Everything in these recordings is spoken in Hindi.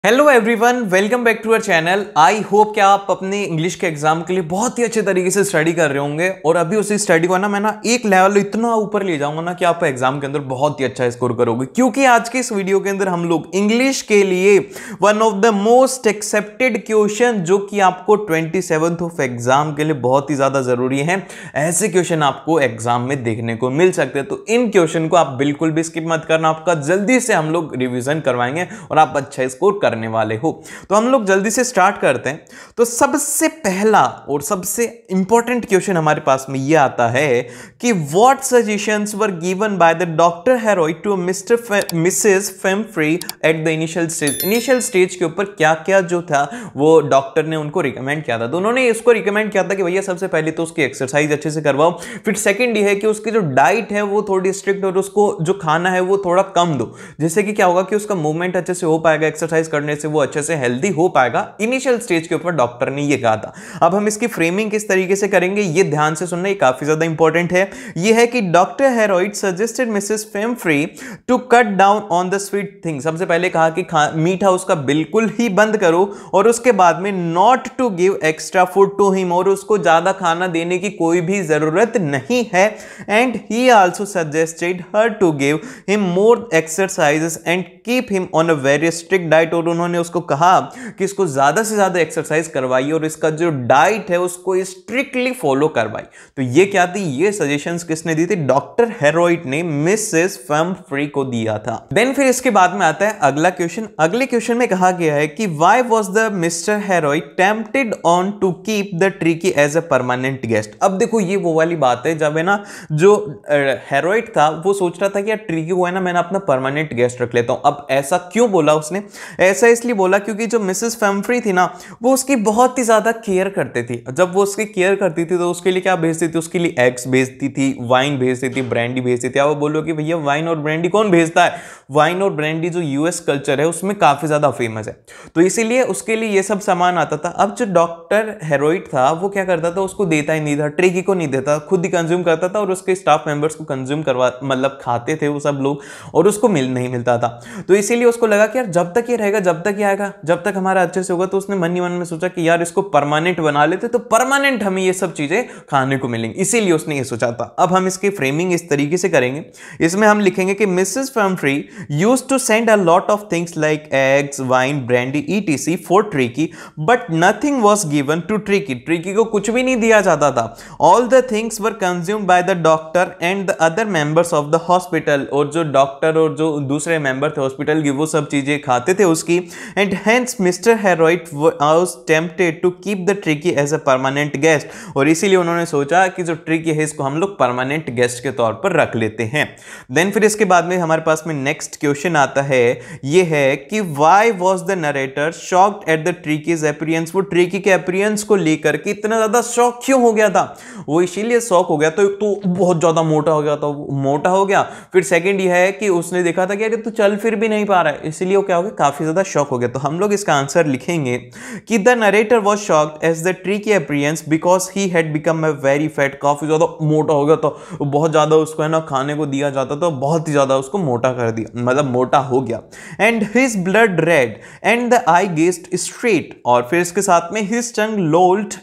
Hello everyone, welcome back to our channel. I hope कि आप अपने इंग्लिश के एग्जाम के लिए बहुत ही अच्छे तरीके से स्टडी कर रहे होंगे और अभी उसी स्टडी को मैं एक लेवल इतना ऊपर ले जाऊंगा ना कि आप एग्जाम के अंदर बहुत ही अच्छा स्कोर करोगे। क्योंकि आज के इस वीडियो के अंदर हम लोग इंग्लिश के लिए one of the most accepted question जो कि आपको 27th ऑफ एग्जाम के लिए बहुत ही ज्यादा जरूरी है, ऐसे क्वेश्चन आपको एग्जाम में देखने को मिल सकते हैं। तो इन क्वेश्चन को आप बिल्कुल भी स्किप मत करना, आपका जल्दी से हम लोग रिविजन करवाएंगे और आप अच्छा स्कोर करने वाले हो। तो हम लोग जल्दी से स्टार्ट करते हैं। तो सबसे पहला और सबसे इंपॉर्टेंट क्वेश्चन हमारे पास में यह आता है कि what suggestions were given by the doctor Herriot to Mr Mrs Pumphrey at the initial stage. Initial stage के ऊपर क्या क्या जो था वो डॉक्टर ने उनको रिकमेंड किया था। तो उन्होंने इसको रिकमेंड किया था कि भैया सबसे पहले तो उसकी एक्सरसाइज अच्छे से करवाओ, फिर सेकंड ये है कि उसकी जो डाइट है वो थोड़ी स्ट्रिक्ट और उसको जो खाना है वो थोड़ा कम दो, जिससे कि क्या होगा कि उसका मूवमेंट अच्छे से हो पाएगा, एक्सरसाइज करने से वो अच्छे से हेल्दी हो पाएगा। इनिशियल स्टेज के ऊपर डॉक्टर ने ये कहा था। अब हम इसकी फ्रेमिंग किस तरीके से करेंगे ये ध्यान से सुनना, ये काफी ज्यादा इंपॉर्टेंट है। ये है कि doctor Herriot suggested Mrs Pumphrey to cut down on the sweet thing. सबसे पहले कहा कि मीठा उसका बिल्कुल ही बंद करो और उसके बाद में not to give extra food to him, और उसको ज्यादा खाना देने की कोई भी जरूरत नहीं है। And he also suggested her to give him more exercises and keep him on a very strict diet. और उन्होंने उसको कहा कि इसको ज्यादा से ज्यादा एक्सरसाइज करवाई और इसका जो डाइट है उसको स्ट्रिक्टली फॉलो करवाई। तो ये क्या थी, ये सजेशंस किसने दी थी? डॉक्टर हेरोइड ने मिसेस फेमफ्री को दिया था। देन फिर इसके बाद में आता है अगला क्वेश्चन। अगले क्वेश्चन में कहा गया है कि why was the Mr Herriot tempted on to keep the Tricki as a permanent guest. अब देखो ये वो वाली बात है जब है ना जो हेरोइड था वो सोच रहा था कि यार ट्रिकी को है ना मैं अपना परमानेंट गेस्ट रख लेता हूं। अब ऐसा क्यों बोला उसने? ऐसा इसलिए बोला क्योंकि जो मिसेस फेमफ्री थी ना वो उसकी बहुत ही ज्यादा केयर करती थी। जब वो उसकी केयर करती थी तो उसके लिए क्या भेजती थी? उसके लिए एग्स भेजती थी, वाइन भेजती थी, ब्रांडी भेजती थी। अब वो बोलो कि भैया वाइन और ब्रांडी कौन भेजता है? वाइन और ब्रांडी जो यूएस कल्चर है उसमें काफी ज्यादा फेमस है, तो इसीलिए उसके लिए ये सब सामान आता था। अब जो डॉक्टर हेरोइड था वो क्या करता था, उसको देता ही नहीं था, ट्रिकी को नहीं देता, खुद ही कंज्यूम करता था और उसके स्टाफ मेंबर्स को कंज्यूम करवा मतलब खाते थे वो सब लोग और उसको नहीं मिलता था। तो इसीलिए उसको लगा कि यार जब तक ये रहेगा, जब तक ये आएगा, जब तक हमारा अच्छे से होगा, तो उसने मन ही मन में सोचा कि यार इसको परमानेंट बना लेते तो परमानेंट हमें ये सब चीजें खाने को मिलेंगी, इसीलिए उसने ये सोचा था। अब हम इसकी फ्रेमिंग इस तरीके से करेंगे, इसमें हम लिखेंगे कि Mrs Pumphrey used to send a lot of things like eggs, wine, brandy etc for Tricki but nothing was given to Tricki. Tricki को कुछ भी नहीं दिया जाता था। All the things were consumed by the doctor and the other members of the hospital. और जो डॉक्टर और जो दूसरे मेंबर थे हॉस्पिटल की वो सब चीजें खाते थे उसकी। And hence Mr Herriot was tempted to keep the Tricki as a permanent guest. और इसीलिए उन्होंने सोचा कि जो ट्रिकी है इसको हम लोग परमानेंट गेस्ट के तौर पर रख लेते हैं। देन फिर इसके बाद में हमारे पास में नेक्स्ट क्वेश्चन आता है, ये है कि why was the narrator shocked at the ट्रिकीज appearance. वो ट्रिकी के अपीयरेंस को लेकर के इतना ज्यादा शॉक क्यों हो गया था? वो इसीलिए शॉक हो गया तो बहुत ज्यादा मोटा हो गया था, मोटा हो गया। फिर सेकंड ये है कि उसने देखा था कि अरे तू चल फिर भी नहीं पा रहा है, इसलिए वो क्या हो गया, काफी ज्यादा शॉक हो गया। तो हम लोग इसका आंसर लिखेंगे कि the narrator was shocked as the Tricki appearance because he had become a very fat. काफी ज्यादा मोटा हो गया तो बहुत ज्यादा उसको है ना खाने को दिया जाता तो बहुत ही ज्यादा उसको मोटा कर दिया, मतलब मोटा हो गया। And his blood red and the I gazed straight. और फिर इसके साथ में हिज टंग लोल्ड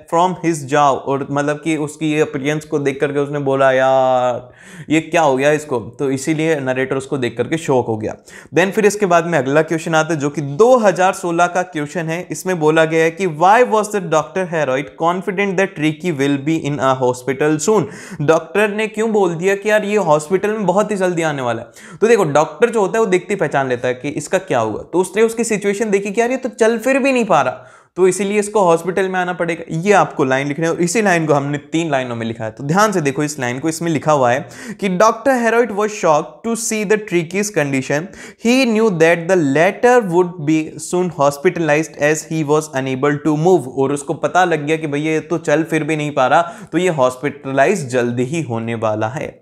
फ्रॉम हिज जाव। और मतलब कि उसकी ये अपीयरेंस को देख करके उसने बोला यार ये क्या हो गया इसको, तो इसीलिए नरेटर उसको देख करके शॉक हो गया। देन फिर इसके बाद में अगला क्वेश्चन आता है जो कि 2016 का क्वेश्चन है। इसमें बोला गया है कि why was the doctor Herriot confident that Tricki will be in a hospital soon. Doctor ने क्यों बोल दिया कि यार ये हॉस्पिटल में बहुत ही जल्दी आने वाला है? तो देखो डॉक्टर जो होता है वो देखते पहचान लेता है कि इसका क्या होगा, तो उसने उसकी सिचुएशन देखी कि यार ये तो चल फिर भी नहीं पा रहा, तो इसीलिए इसको हॉस्पिटल में आना पड़ेगा। ये आपको लाइन लिखनी है और इसी लाइन को हमने 3 लाइनों में लिखा है। तो ध्यान से देखो इस लाइन को, इसमें लिखा हुआ है कि doctor Herriot was shocked to see the Tricki's condition. He knew that the latter would be soon hospitalised as he was unable to move. और उसको पता लग गया कि भैया ये तो चल फिर भी नहीं पा रहा, तो ये हॉस्पिटलाइज जल्दी ही होने वाला है।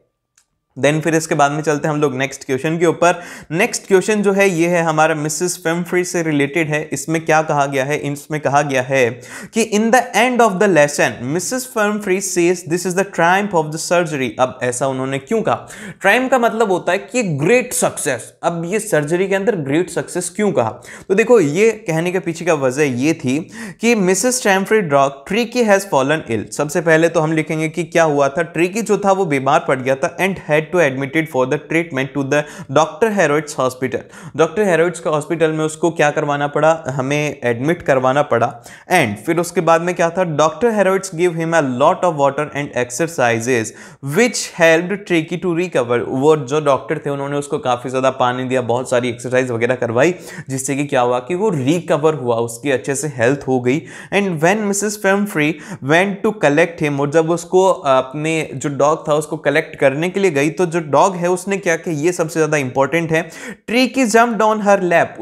देन फिर इसके बाद में चलते हैं हम लोग नेक्स्ट क्वेश्चन के ऊपर। नेक्स्ट क्वेश्चन जो है ये है हमारा मिसेस फेमफ्री से रिलेटेड है। इसमें क्या कहा गया है, इसमें कहा गया है कि in the end of the lesson Mrs Pumphrey says this is the triumph of the surgery. अब ऐसा उन्होंने क्यों कहा? ट्रायम्फ का मतलब होता है कि ग्रेट सक्सेस। अब ये सर्जरी के अंदर ग्रेट सक्सेस क्यों कहा? तो देखो ये कहने के पीछे का वजह ये थी कि Mrs Pumphrey dog Tricki has fallen ill. सबसे पहले तो हम लिखेंगे कि क्या हुआ था, ट्रिकी जो था वो बीमार पड़ गया था and had to admitted for the treatment to the doctor Herriot's hospital. Doctor Herriot's का हॉस्पिटल में उसको क्या करवाना पड़ा, हमें एडमिट करवाना पड़ा। एंड फिर उसके बाद में क्या था, doctor Herriot's give him a lot of water and exercises which helped Tricki to recover. वो जो डॉक्टर थे उन्होंने उसको काफी ज्यादा पानी दिया, बहुत सारी एक्सरसाइज वगैरह करवाई, जिससे कि क्या हुआ कि वो रिकवर हुआ, उसकी अच्छे से हेल्थ हो गई। And when Mrs Pumphrey went to collect him, और जब उसको अपने जो डॉग था उसको कलेक्ट करने के लिए गई तो जो डॉग है उसने क्या किया, ये सबसे ज्यादा इंपॉर्टेंट है, Tricki jumped on her lap.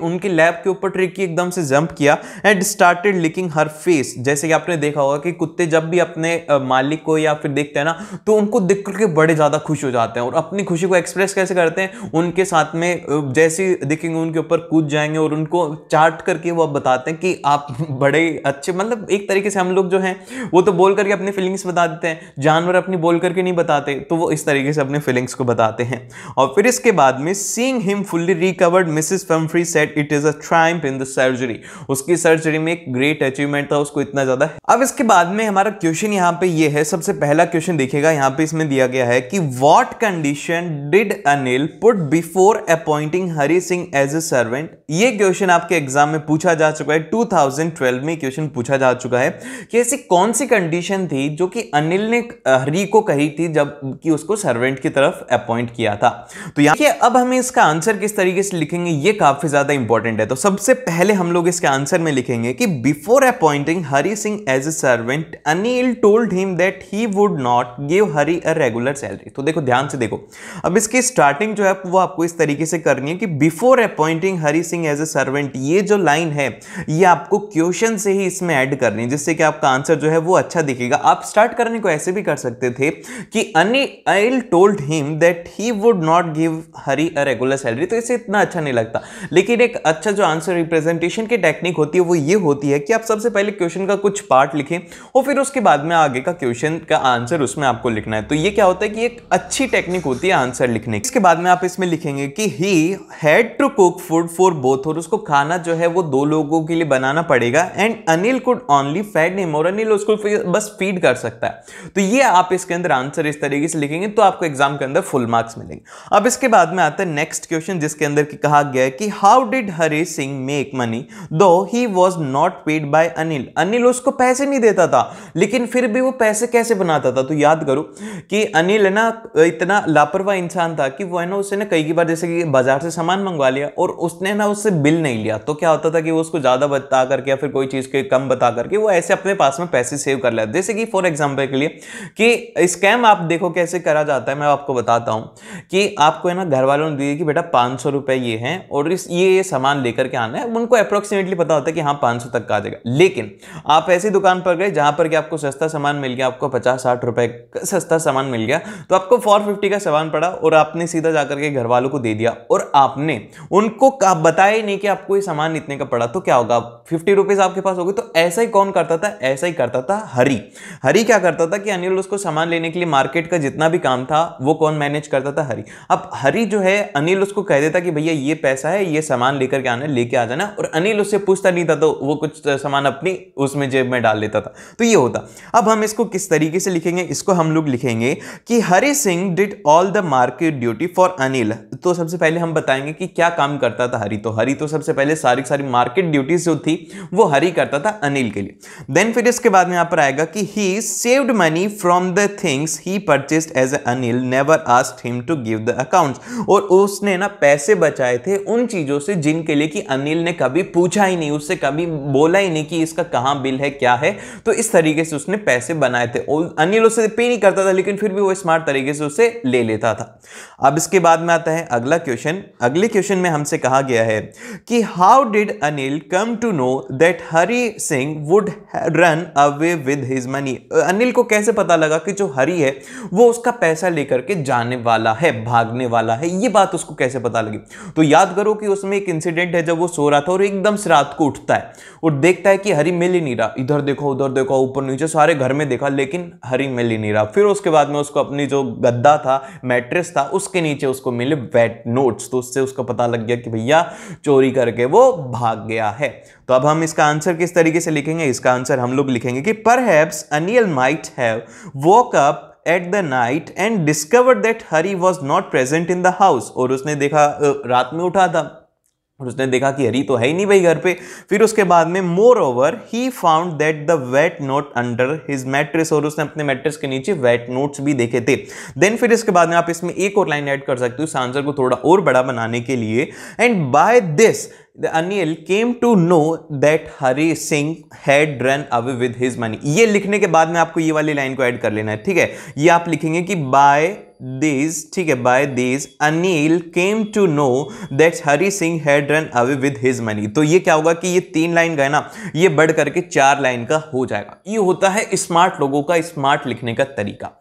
उनके लैप के ऊपर ट्रिकी एकदम से जंप किया and started licking her face. जैसे कि आपने देखा होगा कि कुत्ते जब भी अपने मालिक को या फिर देखते हैं ना तो उनको देख करके बड़े ज्यादा खुश हो जाते हैं, और अपनी खुशी को एक्सप्रेस कैसे करते हैं, उनके साथ में जैसे दिखेंगे उनके ऊपर कूद जाएंगे और उनको चाट करके वो बताते हैं कि आप बड़े अच्छे, मतलब एक तरीके से हम लोग जो हैं वो तो बोल करके अपनी फीलिंग्स बता देते हैं, जानवर अपनी बोल करके नहीं बताते, तो वो इस तरीके से अपने फीलिंग्स को बताते हैं। और फिर इसके बाद में seeing him fully recovered Mrs Pumphrey said it is a triumph in the surgery. उसकी सर्जरी में एक ग्रेट अचीवमेंट था, उसको इतना ज्यादा। अब इसके बाद में हमारा क्वेश्चन यहाँ पे ये है, सबसे पहला क्वेश्चन देखिएगा, यहाँ पे इसमें दिया गया है कि what condition did Anil put before appointing Hari Singh as a servant. ये क्वेश्चन आपके एग्जाम में पूछा जा चुका है, 2012 में क्वेश्चन पूछा जा चुका है कि ऐसी कौन सी कंडीशन थी जो कि अनिल ने हरि को कही थी जब कि उसको सर्वेंट की तरफ अपॉइंट किया था। तो यहाँ अब हमें इसका आंसर किस तरीके से लिखेंगे, ये काफी ज्यादा इंपॉर्टेंट है। तो सबसे पहले हम लोग इसके आंसर में लिखेंगे कि before appointing Hari Singh as a servant Anil told him that he would not give Hari a regular salary. तो देखो ध्यान से देखो, अब इसकी स्टार्टिंग जो है वो आपको इस तरीके से करनी है कि before appointing Hari Singh as a servant, ये जो लाइन है ये आपको क्वेश्चन से ही इसमें ऐड करनी है, जिससे कि आपका आंसर जो है वो अच्छा दिखेगा। आप स्टार्ट करने को ऐसे भी कर सकते थे कि Anil told him that he would not give Hari a regular salary, तो इसे इतना अच्छा नहीं लगता। लेकिन एक अच्छा जो आंसर रिप्रेजेंटेशन की टेक्निक होती है वो ये होती है कि आप सबसे पहले क्वेश्चन का कुछ पार्ट लिखें और फिर उसके बाद में आगे का क्वेश्चन का आंसर उसमें आपको लिखना है। तो ये क्या होता है कि एक अच्छी टेक्निक होती है आंसर लिखने की। इसके बाद में आप इसमें लिखेंगे कि he had to cook food for both, और उसको खाना जो है वो दो लोगों के लिए बनाना पड़ेगा। And Anil could only feed him, और अनिल उसको बस फीड कर सकता है। तो ये आप इसके अंदर आंसर इस तरीके से लिखेंगे तो आपको एग्जाम के अंदर फुल मार्क्स मिलेंगे। अब इसके बाद में आता है नेक्स्ट क्वेश्चन, जिसके अंदर की कहा गया है कि how did Hari Singh make money though he was not paid by Anil. Anil उसको पैसे नहीं देता था लेकिन फिर भी वो पैसे कैसे बनाता था। तो याद करो कि अनिल है ना इतना लापरवाह इंसान था कि वो है ना उसने ना कई बार जैसे कि बाजार से सामान मंगवा लिया और उसने ना उससे बिल नहीं लिया, तो क्या होता था कि वो उसको ज्यादा बता करके या फिर कोई चीज के कम बता करके वो ऐसे अपने पास में पैसे सेव कर लेता। जैसे कि फॉर एग्जांपल के लिए कि स्कैम आप देखो कैसे करा जाता है, मैं आपको बताता हूं कि आपको है ना घर वालों ने दिए कि बेटा 500 रुपए ये हैं और इस ये सामान लेकर के आना है। उनको अप्रोक्सीमेटली पता होता है कि हाँ 500 तक का आ जाएगा, लेकिन आप ऐसी दुकान पर गए जहां पर कि आपको सस्ता सामान मिल गया, आपको 50-60 रुपए का सस्ता सामान मिल गया, तो आपको 450 का सामान पड़ा और आपने सीधा जाकर के घर वालों को दे दिया और आपने उनको बताया ही नहीं कि आपको ये सामान इतने का पड़ा। तो क्या होगा, 50 रुपीज आपके पास होगी। तो ऐसा ही कौन करता था, ऐसा ही करता था हरि। हरि क्या करता था कि अनिल उसको सामान लेने के लिए मार्केट का जितना भी काम था वो कौन मैनेज करता था, हरि। अब हरि जो है अनिल उसको कह देता कि भैया ये पैसा है, ये सामान लेकर के आना, लेके आ जाना, और अनिल उससे पूछता नहीं था तो वो कुछ सामान अपनी उसमें जेब में डाल लेता था। तो ये होता। अब हम इसको किस तरीके से लिखेंगे, इसको हम लोग लिखेंगे कि Hari Singh did all the market duty for Anil. तो सबसे पहले हम बताएंगे कि क्या काम करता था हरि। तो हरि तो सबसे पहले सारी मार्केट ड्यूटीज जो थी वो हरि करता था अनिल के लिए। देन फिर इसके बाद में यहां पर आएगा कि he saved money from the things he purchased as Anil never asked him to give the accounts. और उसने ना पैसे बचाए थे उन चीजों से जिनके लिए कि अनिल ने कभी पूछा ही नहीं, उससे कभी बोला ही नहीं कि इसका कहां बिल है, क्या है। तो इस तरीके से उसने पैसे बनाए थे। अनिल उससे पे नहीं करता था लेकिन फिर भी वो स्मार्ट तरीके से उसे ले लेता था। अब इसके बाद में आता है अगला क्वेश्चन। अगले क्वेश्चन में हमसे कहा गया है कि how did Anil come to know that Hari Singh would run away with his money. अनिल को कैसे पता लगा कि जो हरि है वो उसका पैसा लेकर के जाने वाला है, भागने वाला है। ये बात उसको कैसे पता लगी? तो याद करो कि उसमें एक इंसिडेंट है जब वो सो रहा था और एकदम से रात को उठता है और देखता है कि हरी मिल ही नहीं रहा। इधर देखो उधर देखो ऊपर नीचे सारे घर में देखा लेकिन हरी मिल ही नहीं रहा। फिर उसके बाद में उसको अपनी जो गद्दा था, मैट्रेस था, उसके नीचे उसको मिले वेट नोट्स। तो उससे उसको पता लग गया कि भैया चोरी करके वो भाग गया है। तो अब हम इसका आंसर किस तरीके से लिखेंगे? इसका आंसर हम लोग लिखेंगे कि perhaps Anil might have woke up at the night and discovered that Hari was not present in the house। और उसने देखा, रात में उठा था और उसने देखा कि हरी तो है ही नहीं भाई घर पे। फिर उसके बाद में moreover he found that the wet note under his mattress. और उसने अपने मैट्रेस के नीचे वेट नोट्स भी देखे थे। देन फिर इसके बाद में आप इसमें एक और लाइन ऐड कर सकते हो इस आंसर को थोड़ा और बड़ा बनाने के लिए। And by this Anil came to know that Hari Singh had run away with his money. ये लिखने के बाद में आपको ये वाली लाइन को ऐड कर लेना है, ठीक है। ये आप लिखेंगे कि बाय दिस, ठीक है, by this Anil came to know that Hari Singh had run away with his money. तो ये क्या होगा कि ये 3 लाइन का है ना, ये बढ़ करके 4 लाइन का हो जाएगा। ये होता है स्मार्ट लोगों का स्मार्ट लिखने का तरीका।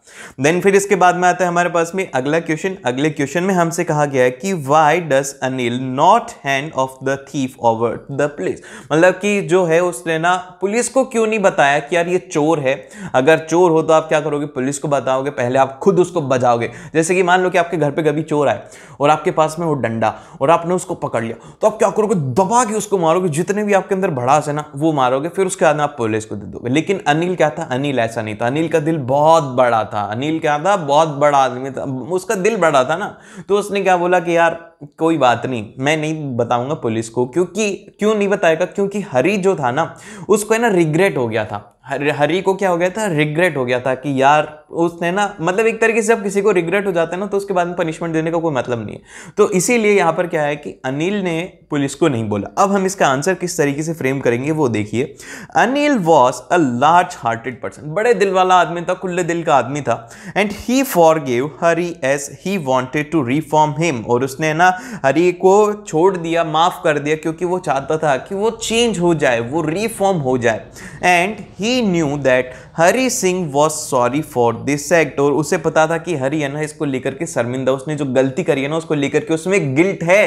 देन फिर इसके बाद में आता है हमारे पास में अगला क्वेश्चन। अगले क्वेश्चन में हमसे कहा गया है कि why does Anil not hand of the thief over the police. मतलब कि जो है उसने ना पुलिस को क्यों नहीं बताया कि यार ये चोर है। अगर चोर हो तो आप क्या करोगे? पुलिस को बताओगे, पहले आप खुद उसको बजाओगे। जैसे कि मान लो कि आपके घर पे कभी चोर आए और आपके पास में वो डंडा और आपने उसको पकड़ लिया, तो आप क्या करोगे? दबा के उसको मारोगे, जितने भी आपके अंदर भड़ास है ना वो मारोगे। फिर उसके बाद आप पुलिस को दे दोगे। लेकिन अनिल क्या था? अनिल ऐसा नहीं था। अनिल का दिल बहुत बड़ा था। अनिल क्या था? बहुत बड़ा आदमी था। उसका दिल बड़ा था ना, तो उसने क्या बोला कि यार कोई बात नहीं, मैं नहीं बताऊंगा पुलिस को। क्योंकि क्यों नहीं बताएगा? क्योंकि हरी जो था ना उसको है ना रिग्रेट हो गया था। हरी को क्या हो गया था? रिग्रेट हो गया था कि यार उसने ना, मतलब एक तरीके से जब किसी को रिग्रेट हो जाता है ना तो उसके बाद में पनिशमेंट देने का कोई मतलब नहीं है। तो इसीलिए यहां पर क्या है कि अनिल ने पुलिस को नहीं बोला। अब हम इसका आंसर किस तरीके से फ्रेम करेंगे वो देखिए। Anil was a large hearted person. बड़े दिल वाला आदमी था, खुले दिल का आदमी था। And he forgive Hari as he wanted to reform him. और उसने ना हरी को छोड़ दिया, माफ कर दिया, क्योंकि वो चाहता था कि वो चेंज हो जाए, वो रिफॉर्म हो जाए। And he knew that Hari Singh was sorry for this act. और उसे पता था कि हरी है ना इसको लेकर के शर्मिंदा, उसने जो गलती करी है ना उसको लेकर के उसमें गिल्ट है।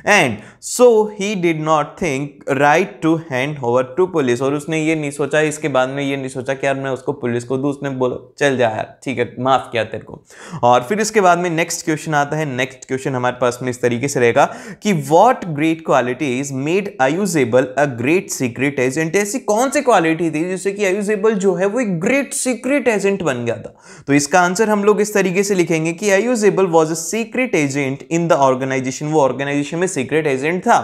And so he did not think right to hand over to police. और उसने ये नहीं सोचा, इसके बाद में ये नहीं सोचा कि यार मैं उसको पुलिस को दूं। उसने बोला चल जा यार, ठीक है, माफ किया तेरे को। और फिर इसके बाद में नेक्स्ट क्वेश्चन आता है। नेक्स्ट क्वेश्चन हमारे पास में इस तरीके से रहेगा कि what great qualities made Ausable a great secret agent. ऐसी कौन सी क्वालिटी थी जिससे कि अयूजेबल जो है वो एक ग्रेट सीक्रेट एजेंट बन गया था? तो इसका आंसर हम लोग इस तरीके से लिखेंगे कि Ausable was a secret agent in the organisation. वो ऑर्गेनाइजेशन में सीक्रेट एजेंट था।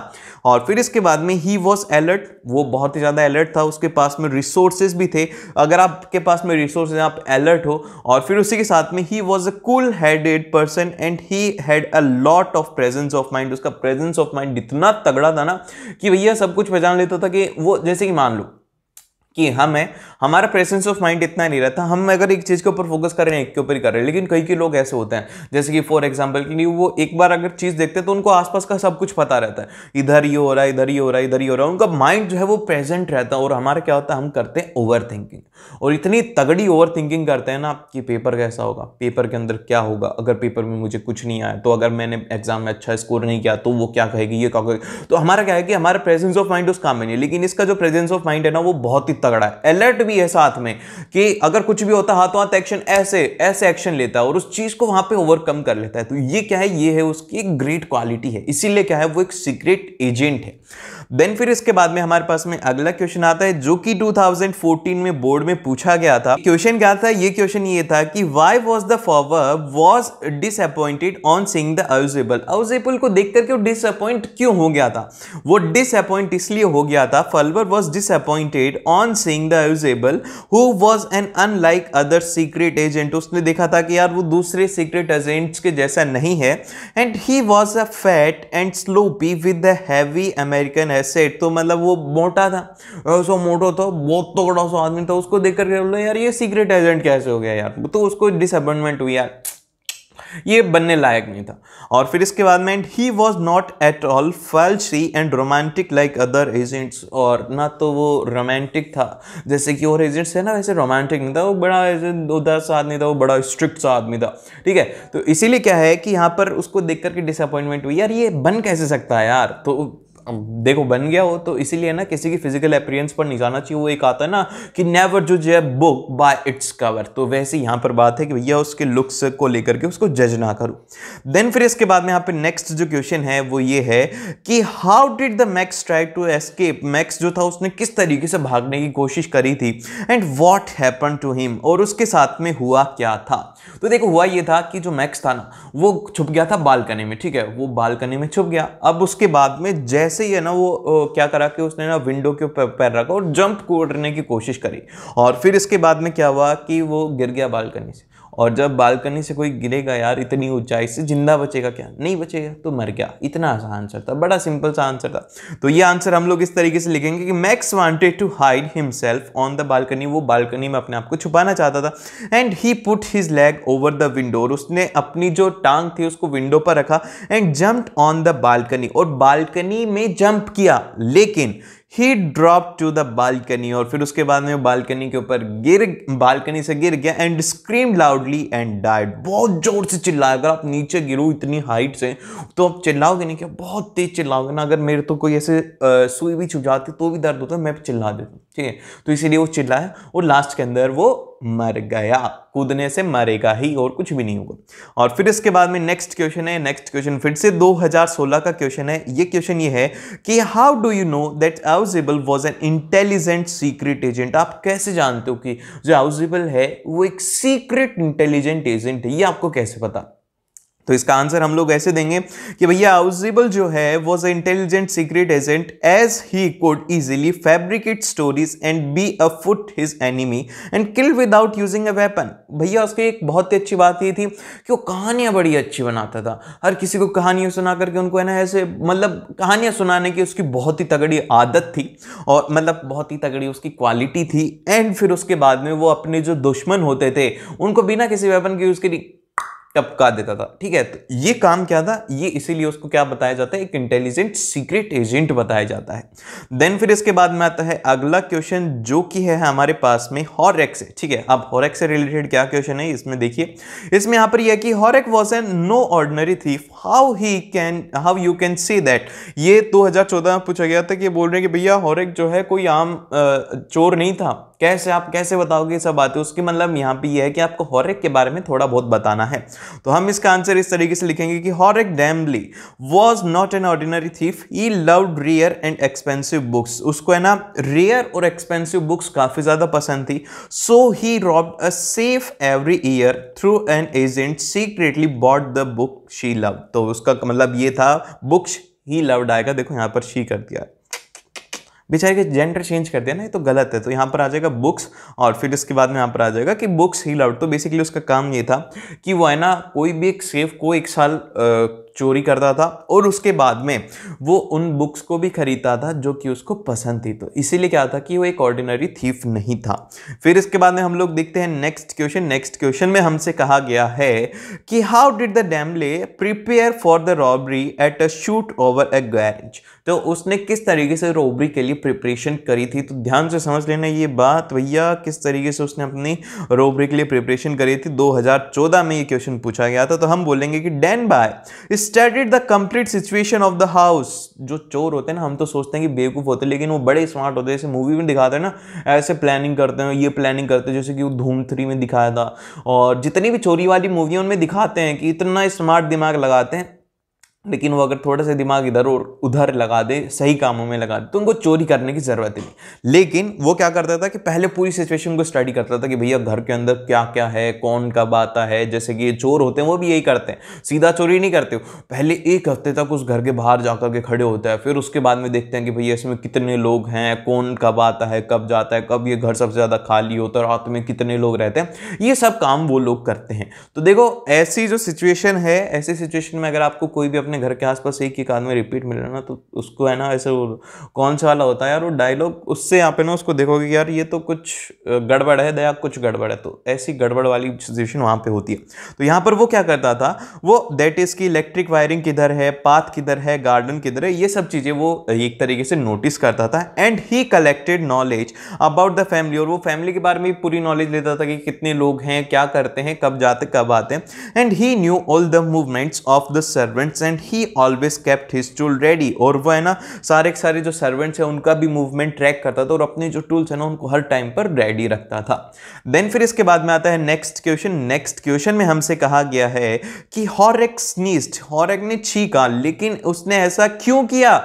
और फिर इसके बाद में ही वाज अलर्ट। वो बहुत ही ज्यादा अलर्ट था, उसके पास में रिसोर्सेज भी थे। अगर आपके पास में रिसोर्सेज, आप अलर्ट हो। और फिर उसी के साथ में he was a cool headed person and he had a lot of presence of mind. उसका प्रेजेंस ऑफ माइंड इतना तगड़ा था ना कि भैया सब कुछ पहचान लेता था। कि वो जैसे कि मान लो कि हम है, हमारा प्रेजेंस ऑफ माइंड इतना नहीं रहता। हम अगर एक चीज के ऊपर फोकस कर रहे हैं, एक के ऊपर ही कर रहे हैं। लेकिन कई लोग ऐसे होते हैं जैसे कि फॉर एग्जांपल के लिए वो एक बार अगर चीज देखते हैं तो उनको आसपास का सब कुछ पता रहता है। इधर ये हो रहा है, इधर ये हो रहा है, इधर ये हो रहा है। उनका माइंड जो है वो प्रेजेंट रहता है। और हमारा क्या होता है, हम करते हैं ओवर थिंकिंग। और इतनी तगड़ी ओवर थिंकिंग करते हैं ना कि पेपर कैसा होगा, पेपर के अंदर क्या होगा, अगर पेपर में मुझे कुछ नहीं आया तो, अगर मैंने एग्जाम में अच्छा स्कोर नहीं किया तो वो क्या कहेगी, ये क्या कहेगी। तो हमारा क्या है कि हमारा प्रेजेंस ऑफ माइंड उस काम में नहीं है। लेकिन इसका जो प्रेजेंस ऑफ माइंड है ना वो बहुत ही तगड़ा है। अलर्ट भी है साथ में कि अगर कुछ भी होता हाथों हाथ एक्शन, ऐसे ऐसे एक्शन लेता है और उस चीज को वहां पे ओवरकम कर लेता है। तो ये क्या है, ये है उसकी एक ग्रेट क्वालिटी है। इसीलिए क्या है, वो एक सीक्रेट एजेंट है। देन फिर इसके बाद में हमारे पास में अगला क्वेश्चन आता है जो कि 2014 में बोर्ड में पूछा गया था। क्वेश्चन क्या था? ये क्वेश्चन ये था कि why was the forward was disappointed on seeing the Ausable. Ausable को देख करके वो डिसअपॉइंट क्यों हो गया था? वो डिसअपॉइंट इसलिए हो गया था, forward was disappointed on seeing the Ausable who was an unlike other secret agent. उसने देखा था कि यार वो दूसरे सीक्रेट एजेंट्स के जैसा नहीं है। And he was a fat and sloppy with the heavy American asset. तो मतलब वो मोटा था, ऐसा मोटा था, बहुत तगड़ा सा आदमी था। उसको देख करके बोला यार ये सीक्रेट एजेंट कैसे हो गया यार। तो उसको डिसअपॉइंटमेंट हुई यार, ये बनने लायक नहीं था। और फिर इसके बाद में and he was not at all flashy and romantic like other agents, और ना तो वो रोमांटिक था जैसे कि और एजेंट्स है ना, वैसे रोमांटिक नहीं था वो, बड़ा उदास सा आदमी था, वो बड़ा स्ट्रिक्ट सा आदमी था, ठीक है। तो इसीलिए क्या है कि यहाँ पर उसको देख करके डिसअपॉइंटमेंट हुई, यार ये बन कैसे सकता है यार। तो देखो बन गया वो, तो इसीलिए ना किसी की फिजिकल अपीयरेंस पर नहीं जाना चाहिए। वो एक आता है ना कि नेवर जज a book by its cover, तो वैसे यहाँ पर बात है कि भैया उसके लुक्स को लेकर के उसको जज ना करो। देन फिर इसके बाद में यहाँ पे नेक्स्ट जो क्वेश्चन है वो ये है कि how did the Max try to escape, Max जो था उसने किस तरीके से भागने की कोशिश करी थी, and what happened to him, और उसके साथ में हुआ क्या था। तो देखो हुआ ये था कि जो मैक्स था ना वो छुप गया था बालकनी में, ठीक है, वो बालकनी में छुप गया। अब उसके बाद में जैसे ही है ना वो क्या करा कि उसने ना विंडो के ऊपर पैर रखा और जंप करने की कोशिश करी, और फिर इसके बाद में क्या हुआ कि वो गिर गया बालकनी से। और जब बालकनी से कोई गिरेगा यार इतनी ऊंचाई से, जिंदा बचेगा क्या, नहीं बचेगा, तो मर गया। इतना आसान आंसर था, बड़ा सिंपल सा आंसर था। तो ये आंसर हम लोग इस तरीके से लिखेंगे कि Max wanted to hide himself on the balcony, वो बालकनी में अपने आप को छुपाना चाहता था, and he put his leg over the window, और उसने अपनी जो टांग थी उसको विंडो पर रखा, and jumped on the balcony, और बालकनी में जंप किया, लेकिन ही ड्रॉप टू द बालकनी, और फिर उसके बाद में बालकनी के ऊपर बालकनी से गिर गया, and scream loudly and died, बहुत जोर से चिल्लाया। अगर आप नीचे गिरो इतनी हाइट से तो आप चिल्लाओगे नहीं क्या, बहुत तेज चिल्लाओगे ना। अगर मेरे तो कोई ऐसे सुई भी छू जाती तो भी दर्द होता है, मैं चिल्ला देता हूँ, ठीक है। तो इसीलिए वो चिल्लाया और लास्ट के अंदर वो मर गया। कूदने से मरेगा ही और कुछ भी नहीं होगा। और फिर इसके बाद में नेक्स्ट क्वेश्चन है, नेक्स्ट क्वेश्चन फिर से 2016 का क्वेश्चन है। ये क्वेश्चन ये है कि how do you know that Ausable was an intelligent secret agent, आप कैसे जानते हो कि जो आउजिबल है वो एक सीक्रेट इंटेलिजेंट एजेंट है, ये आपको कैसे पता। तो इसका आंसर हम लोग ऐसे देंगे कि भैया आउजिबल जो है was intelligent secret agent as he could easily fabricate stories and be a foot his enemy and kill without using a weapon. भैया उसकी एक बहुत ही अच्छी बात ये थी कि वो कहानियां बड़ी अच्छी बनाता था। हर किसी को कहानियां सुना करके उनको है ना ऐसे मतलब कहानियां सुनाने की उसकी बहुत ही तगड़ी आदत थी, और मतलब बहुत ही तगड़ी उसकी क्वालिटी थी। एंड फिर उसके बाद में वो अपने जो दुश्मन होते थे उनको बिना किसी वेपन के यूज के टपका देता था, ठीक है। तो ये काम क्या था, ये इसीलिए उसको क्या बताया जाता है, एक इंटेलिजेंट सीक्रेट एजेंट बताया जाता है। देन फिर इसके बाद में आता है अगला क्वेश्चन जो कि है हमारे पास में हॉरेक्स से, ठीक है। अब हॉरेक्स से रिलेटेड क्या क्वेश्चन है इसमें देखिए, इसमें यहां पर यह कि Horace was an no ordinary thief, how you can say that. ये 2014 में पूछा गया था कि बोल रहे हैं कि भैया हॉरेक जो है कोई आम चोर नहीं था, कैसे आप कैसे बताओगे सब बातें। उसकी मतलब यहाँ पे ये है कि आपको हॉरेक के बारे में थोड़ा बहुत बताना है। तो हम इसका आंसर इस तरीके से लिखेंगे कि Horace Danby was not an ordinary thief, he loved rare and expensive books. उसको है ना रेयर और एक्सपेंसिव बुक्स काफी ज्यादा पसंद थी। So he robbed a safe every year through an agent secretly bought the book she loved. तो उसका मतलब ये था बुक्स ही लव्ड आएगा, देखो यहाँ पर शी कर दिया, बेचारे के जेंडर चेंज कर दिया ना, ये तो गलत है। तो यहाँ पर आ जाएगा बुक्स और फिर इसके बाद में यहाँ पर आ जाएगा कि बुक्स ही लव्ड। तो बेसिकली उसका काम ये था कि वो है ना कोई भी एक सेफ को एक साल चोरी करता था और उसके बाद में वो उन बुक्स को भी खरीदता था जो कि उसको पसंद थी। तो इसीलिए क्या था कि वो एक ऑर्डिनरी थीफ नहीं था। फिर इसके बाद में हम लोग देखते हैं नेक्स्ट क्वेश्चन। नेक्स्ट क्वेश्चन में हमसे कहा गया है कि how did the Danby prepare for the robbery at a shoot over a garage. तो उसने किस तरीके से रॉबरी के लिए प्रिपरेशन करी थी। तो ध्यान से समझ लेना ये बात भैया, किस तरीके से उसने अपनी रॉबरी के लिए प्रिपरेशन करी थी। 2014 में ये क्वेश्चन पूछा गया था। तो हम बोलेंगे कि Dan by studied the complete situation of the house. जो चोर होते हैं ना, हम तो सोचते हैं कि बेवकूफ होते हैं, लेकिन वो बड़े स्मार्ट होते हैं। जैसे मूवी में दिखाते हैं ना, ऐसे प्लानिंग करते हैं, ये प्लानिंग करते हैं, जैसे कि वो धूम 3 में दिखाया था। और जितनी भी चोरी वाली मूवी उनमें दिखाते हैं कि इतना स्मार्ट दिमाग लगाते हैं, लेकिन वो अगर थोड़ा सा दिमाग इधर और उधर लगा दे, सही कामों में लगा दे, तो उनको चोरी करने की जरूरत नहीं। लेकिन वो क्या करता था कि पहले पूरी सिचुएशन को स्टडी करता था कि भैया घर के अंदर क्या क्या है, कौन कब आता है। जैसे कि ये चोर होते हैं वो भी यही करते हैं, सीधा चोरी नहीं करते। पहले एक हफ्ते तक उस घर के बाहर जाकर के खड़े होता है, फिर उसके बाद में देखते हैं कि भैया इसमें कितने लोग हैं, कौन कब आता है, कब जाता है, कब ये घर सबसे ज्यादा खाली होता है, रात में कितने लोग रहते हैं। ये सब काम वो लोग करते हैं। तो देखो ऐसी जो सिचुएशन है, ऐसी सिचुएशन में अगर आपको कोई भी अपने अपने घर के आसपास एक ही कान में रिपीट मिल रहा है ना, तो उसको है ना ऐसे कौन सा वाला होता है यार वो डायलॉग, उससे यहाँ पे ना उसको देखोगे कि यार ये तो कुछ गड़बड़ है दया, कुछ गड़बड़ है, तो ऐसी गड़बड़ वाली सिचुएशन वहाँ पे होती है। तो यहाँ पर वो क्या करता था, वो दैट इज की इलेक्ट्रिक वायरिंग किधर है, पाथ किधर है, गार्डन किधर है, ये सब चीज़ें वो एक तरीके से नोटिस करता था। And he collected knowledge about the family, और वो फैमिली के बारे में पूरी नॉलेज लेता था कि कितने लोग हैं, क्या करते हैं, कब जाते कब आते हैं। And he knew all the movements of the servants and he always kept his tool ready, और वो है ना सारे के सारे जो सर्वेंट्स हैं उनका भी मूवमेंट ट्रैक करता था और अपने जो टूल्स है ना उनको हर टाइम पर रेडी रखता था। देन फिर इसके बाद में आता है नेक्स्ट क्वेश्चन। नेक्स्ट क्वेश्चन में हमसे कहा गया है कि हॉरेक स्नीज्ड, हॉरेक ने छींका, लेकिन उसने ऐसा क्यों किया,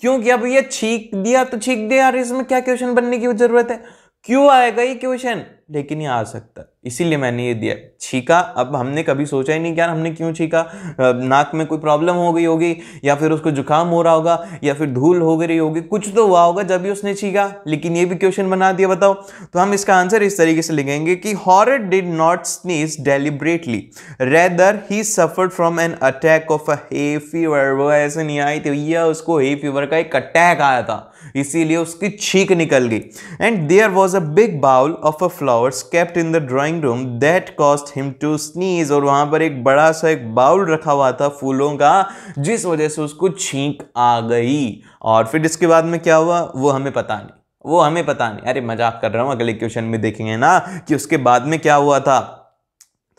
क्यों किया भैया, छींक दिया तो छींक दिया यार, इसमें क्या क्वेश्चन बनने की जरूरत है, क्यों आएगा ये क्वेश्चन, लेकिन ये आ सकता है, इसीलिए मैंने ये दिया छींका। अब हमने कभी सोचा ही नहीं कि यार हमने क्यों छींका, नाक में कोई प्रॉब्लम हो गई होगी, या फिर उसको जुकाम हो रहा होगा, या फिर धूल हो गई होगी, कुछ तो हुआ होगा जब भी उसने छींका, लेकिन ये भी क्वेश्चन बना दिया। बताओ, तो हम इसका आंसर इस तरीके से लिखेंगे कि Horace did not sneeze deliberately, rather he suffered from an attack of a hay fever. वो ऐसे नहीं आई थी भैया, उसको हे फीवर का एक अटैक आया था, इसीलिए उसकी छींक निकल गई। And there was a big bowl of a flowers kept in the drawing room that caused him to sneeze, और वहां पर एक बड़ा सा एक बाउल रखा हुआ था फूलों का, जिस वजह से उसको छींक आ गई। और फिर इसके बाद में क्या हुआ वो हमें पता नहीं, वो हमें पता नहीं, अरे मजाक कर रहा हूं, अगले क्वेश्चन में देखेंगे ना कि उसके बाद में क्या हुआ था।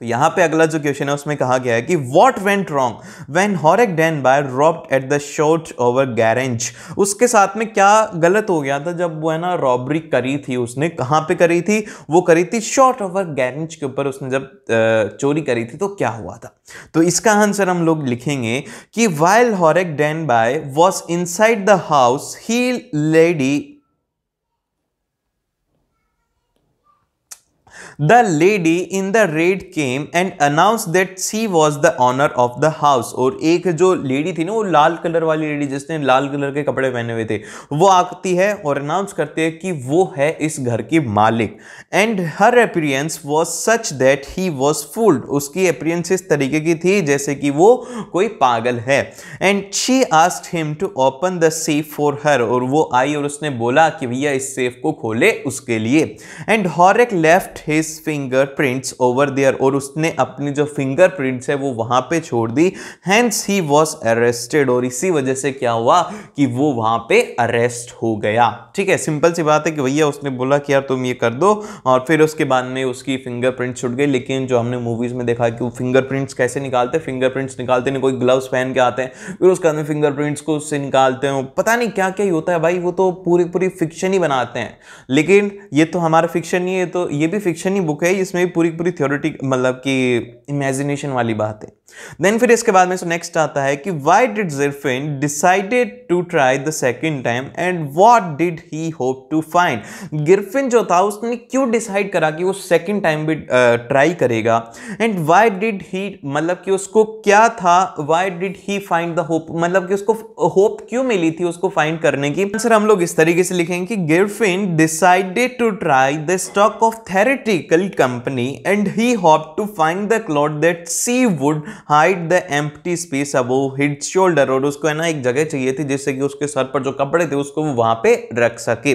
तो यहां पे अगला जो क्वेश्चन है उसमें कहा गया है कि what went wrong when Horace Danby robbed at the shot over garage, उसके साथ में क्या गलत हो गया था जब वो है ना रॉबरी करी थी, उसने कहां पे करी थी, वो करी थी शॉट ओवर गैरेंज के ऊपर, उसने जब चोरी करी थी तो क्या हुआ था। तो इसका आंसर हम लोग लिखेंगे कि while Horace Danby was inside the house he lady The lady in the raid came and announced that she was the owner of the house, और एक जो लेडी थी ना वो लाल कलर वाली लेडी जिसने लाल कलर के कपड़े पहने हुए थे, वो आती है और अनाउंस करती है कि वो है इस घर की मालिक। And her appearance was such that he was fooled, उसकी अपीयरेंस इस तरीके की थी जैसे कि वो कोई पागल है। And she asked him to open the safe for her, और वो आई और उसने बोला कि भैया इस सेफ को खोले उसके लिए। And Horace left his fingerprints over there, और उसने अपनी जो फिंगरप्रिंट्स है वो वहां पे छोड़ दी। हेंस ही वाज अरेस्टेड, और इसी वजह से क्या हुआ कि वो वहां पे अरेस्ट हो गया। ठीक है, सिंपल सी बात है कि भैया उसने बोला कि यार तुम ये कर दो, और फिर उसके बाद में उसकी फिंगरप्रिंट्स छूट गई। लेकिन जो हमने मूवीज में देखा कि वो फिंगरप्रिंट्स कैसे निकालते, फिंगरप्रिंट्स निकालते नहीं, कोई ग्लव्स पहन के आते हैं, फिर उसके बाद में फिंगरप्रिंट्स को उससे निकालते हैं, पता नहीं क्या क्या ही होता है भाई, वो तो पूरी पूरी फिक्शन ही बनाते हैं। लेकिन ये तो हमारा फिक्शन नहीं है, तो ये भी फिक्शन बुक है, इसमें भी पूरी पूरी थ्योरेटिक मतलब कि इमेजिनेशन वाली बात है। देन फिर इसके बाद में नेक्स्ट आता है कि why did Griffin decided to try the second time and what did he hope to find. Griffin जो था उसने क्यों डिसाइड करा कि वो सेकंड टाइम भी ट्राई करेगा, एंड व्हाई डिड ही मतलब कि उसको क्या था, why did he find the hope, मतलब कि उसको होप क्यों मिली थी उसको फाइंड करने की। आंसर हम लोग इस तरीके से लिखेंगे कि Griffin decided to try the stock of theatrical company and he hope to find the cloth that she would hide the empty space above his shoulder, और उसको है ना एक जगह चाहिए थी जिससे कि उसके सर पर जो कपड़े थे उसको वो वहां पे रख सके।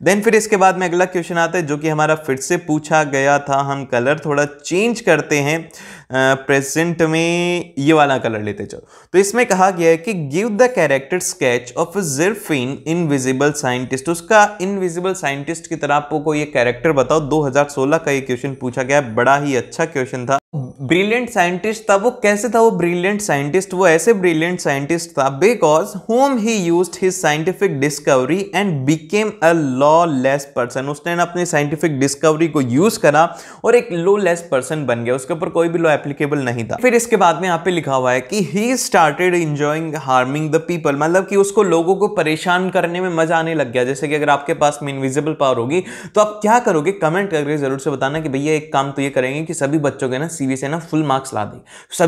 देन फिर इसके बाद में अगला क्वेश्चन आता है जो कि हमारा फिर से पूछा गया था, हम कलर थोड़ा चेंज करते हैं, प्रेजेंट में ये वाला कलर लेते चलो। तो इसमें कहा गया है कि give the character sketch of Griffin invisible scientist, उसका इनविजिबल साइंटिस्ट की तरह आपको ये कैरेक्टर बताओ। 2016 का ये क्वेश्चन पूछा गया, बड़ा ही अच्छा क्वेश्चन था। ब्रिलियंट साइंटिस्ट था, वो कैसे था वो ब्रिलियंट साइंटिस्ट, वो ऐसे ब्रिलियंट साइंटिस्ट था because home he used his scientific discovery and became a lawless person, उसने अपने साइंटिफिक डिस्कवरी को यूज करा और एक लॉलेस पर्सन बन गया, उसके ऊपर कोई भी लॉ एप्लीकेबल नहीं था। फिर इसके बाद में यहाँ पे लिखा हुआ है कि he started enjoying harming the people, मतलब कि उसको लोगों को परेशान करने में मजा आने लग गया। जैसे कि अगर आपके पास में इनविजिबल पावर होगी तो आप क्या करोगे, कमेंट करके जरूर से बताना कि भैया एक काम तो ये करेंगे कि सभी बच्चों के ना सीवी से ना फुल मार्क्स ला दें,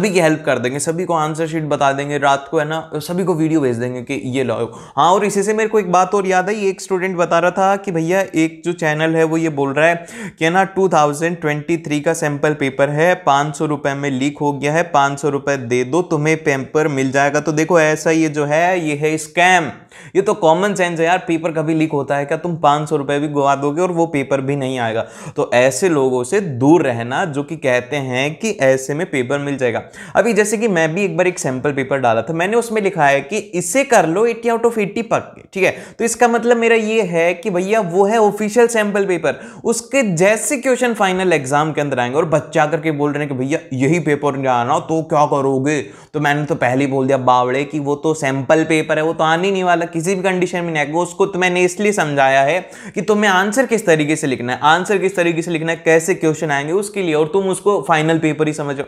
सभी की हेल्प कर देंगे, सभी को आंसर शीट बता देंगे, रात को है ना सभी को वीडियो भेज देंगे कि ये लो। हाँ, और इसी से मेरे को एक बात और याद आई, एक स्टूडेंट बता रहा था कि भैया एक जो चैनल है वो ये बोल रहा है कि ना 2023 का सैंपल पेपर है, 500 रुपए में लीक हो गया है, 500 रुपए दे दो तुम्हें पेपर मिल जाएगा। तो देखो ऐसा ये जो है ये है स्कैम। ये तो कॉमन सेंस है यार, पेपर कभी लीक होता है क्या? तुम 500 रुपए भी गवा दोगे और वो पेपर भी नहीं आएगा। तो ऐसे लोगों से दूर रहना जो कि कहते हैं कि ऐसे में पेपर मिल जाएगा। अभी जैसे कि मैं भी एक बार एक सैंपल पेपर डाला था, मैंने उसमें लिखा है कि इसे कर लो 80 आउट ऑफ 80 पक्के, ठीक है। तो इसका मतलब मेरा ये है कि भैया वो है ऑफिशियल सैंपल पेपर, उसके जैसे क्वेश्चन फाइनल एग्जाम के अंदर आएंगे और बच्चे आकर के बोल रहे हैं कि भैया यही पेपर नहीं आना तो क्या करोगे? तो मैंने तो पहले ही बोल दिया बावड़े कि वो तो सैंपल पेपर है, वो तो आने नहीं वाला, किसी भी कंडीशन में नहीं आएगा। उसको तो मैंने इसलिए समझाया है कि तुम्हें आंसर किस तरीके से लिखना है, आंसर किस तरीके से लिखना है, कैसे क्वेश्चन आएंगे उसके लिए, और तुम उसको फाइनल पेपर ही समझो।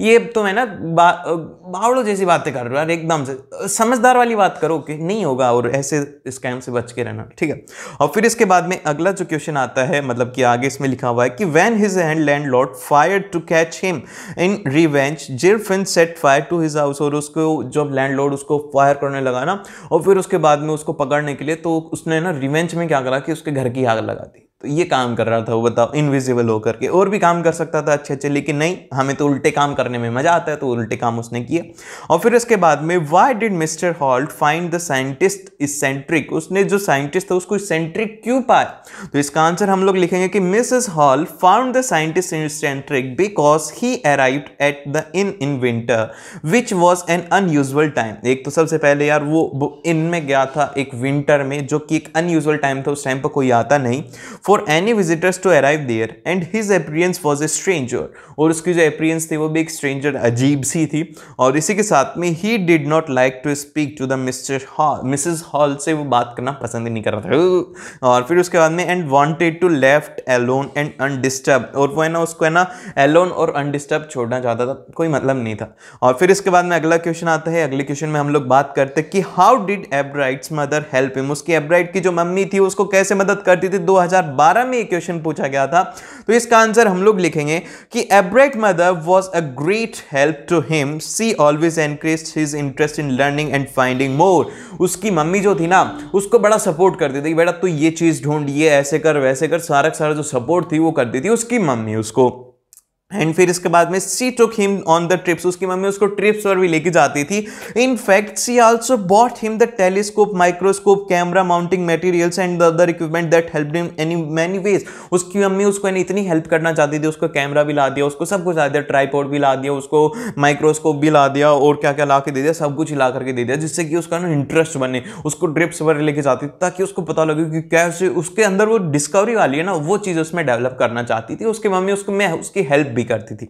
ये तो मैं ना बावड़ों जैसी बातें कर रहे हो यार, एकदम से समझदार वाली बात करो कि नहीं होगा, और ऐसे स्कैम से बच के रहना, ठीक है। और फिर इसके बाद में अगला जो क्वेश्चन आता है, मतलब कि आगे इसमें लिखा हुआ है कि when his landlord fired to catch him in revenge Griffin set fire to his house. और उसको जब लैंडलॉर्ड उसको फायर करने लगा ना, और फिर उसके बाद में उसको पकड़ने के लिए, तो उसने ना रिवेंज में क्या करा कि उसके घर की आग लगा दी। तो ये काम कर रहा था वो, बताओ, इनविजिबल होकर के। और भी काम कर सकता था अच्छे अच्छे, लेकिन नहीं, हमें तो उल्टे काम करने में मजा आता है, तो उल्टे काम उसने किए। और फिर उसके बाद में why did mister halt find the scientist eccentric? उसने जो साइंटिस्ट था उसको इसेंट्रिक क्यों पाया? तो इसका आंसर हम लोग लिखेंगे कि Mrs hall found the scientist eccentric because he arrived at the in winter which was an unusual time. एक तो सबसे पहले यार वो इन में गया था एक विंटर में, जो कि एक अनयूजुअल टाइम था, उस टाइम पर कोई आता नहीं for any visitors to arrive there and his appearance was a stranger। और उसकी जो appearance थी वो भी एक stranger, अजीब सी थी। और इसी के साथ में he did not like to speak to the Mrs. Hall से वो बात करना पसंद ही नहीं कर रहा था। और फिर उसके बाद में and wanted to left alone and undisturbed, और वो है ना उसको है ना alone और undisturbed छोड़ना चाहता था, कोई मतलब नहीं था। और फिर इसके बाद में अगला क्वेश्चन आता है। अगले क्वेश्चन में हम लोग बात करते हैं कि how did Ebright's mother help him? उसकी एब्राइट की जो मम्मी थी उसको कैसे मदद करती थी? 2012 में एक क्वेश्चन पूछा गया था। तो इसका आंसर हम लोग लिखेंगे कि Ebright mother was a great help to him, she always encouraged his interest in learning and finding more. उसकी मम्मी जो थी ना उसको बड़ा सपोर्ट करती थी, बेटा तू ये चीज ढूंढ, ये ऐसे कर वैसे कर, सारा जो सपोर्ट थी वो करती थी उसकी मम्मी उसको। एंड फिर इसके बाद में she took him on the trips, उसकी मम्मी उसको ट्रिप्स पर भी लेके जाती थी। In fact she also bought him the telescope, microscope, camera mounting materials and the other equipment that helped him in many ways. उसकी मम्मी उसको इतनी हेल्प करना चाहती थी, उसको कैमरा भी ला दिया, उसको सब कुछ ला दिया, ट्राइपॉड भी ला दिया, उसको माइक्रोस्कोप भी ला दिया, और क्या क्या ला के दे दिया, सब कुछ ला करके दे दिया, जिससे कि उसका ना इंटरेस्ट बने। उसको ट्रिप्स पर लेके जाती थी ताकि उसको पता लगे कि कैसे उसके अंदर वो डिस्कवरी वाली है ना, वो चीज़ उसमें डेवलप करना चाहती थी। उसकी मम्मी उसको मैं उसकी हेल्प भी करती थी।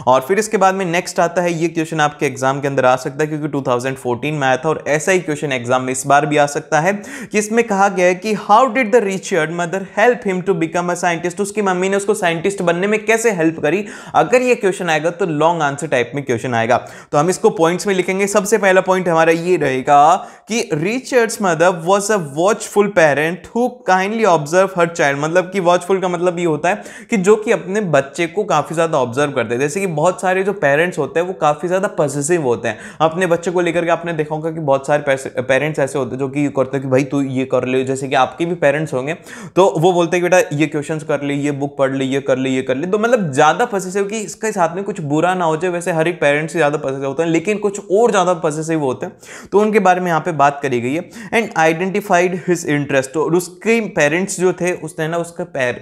और फिर इसके बाद में नेक्स्ट आता है, ये क्वेश्चन आपके एग्जाम के अंदर आ सकता है क्योंकि 2014 में आया था, और ऐसा ही क्वेश्चन एग्जाम में इस बार भी आ सकता है कि इसमें कहा गया है कि how did the Richard mother help him to become a scientist? उसकी मम्मी ने उसको साइंटिस्ट बनने में कैसे हेल्प करी? अगर ये क्वेश्चन आएगा तो लॉन्ग आंसर टाइप में क्वेश्चन आएगा, तो हम इसको पॉइंट्स में लिखेंगे। सबसे पहला पॉइंट हमारा ये रहेगा कि Richards mother was a watchful parent who kindly observe her child. मतलब कि वॉचफुल का मतलब ये होता है कि जो कि अपने बच्चे को काफी ज्यादा ऑब्जर्व करते हैं। जैसे कि बहुत सारे जो पेरेंट्स होते हैं वो काफी ज्यादा पॉसेसिव होते हैं अपने बच्चे को लेकर के। आपने देखा होगा कि बहुत सारे पेरेंट्स ऐसे होते हैं जो कि करते हैं कि भाई तू ये कर ले, जैसे कि आपके भी पेरेंट्स होंगे तो वो बोलते हैं कि बेटा ये क्वेश्चंस कर ले, ये बुक पढ़ ले, ये कर ले, ये कर ले। तो मतलब ज्यादा पॉसेसिव कि इसके साथ में कुछ बुरा ना हो जाए, वैसे हर एक पेरेंट्स से ज्यादा पॉसेसिव होते हैं, लेकिन कुछ और ज्यादा पॉसेसिव होते हैं, तो उनके बारे में यहाँ पे बात करी गई है। एंड आइडेंटिफाइड हिज इंटरेस्ट, और उसके पेरेंट्स जो थे उसने ना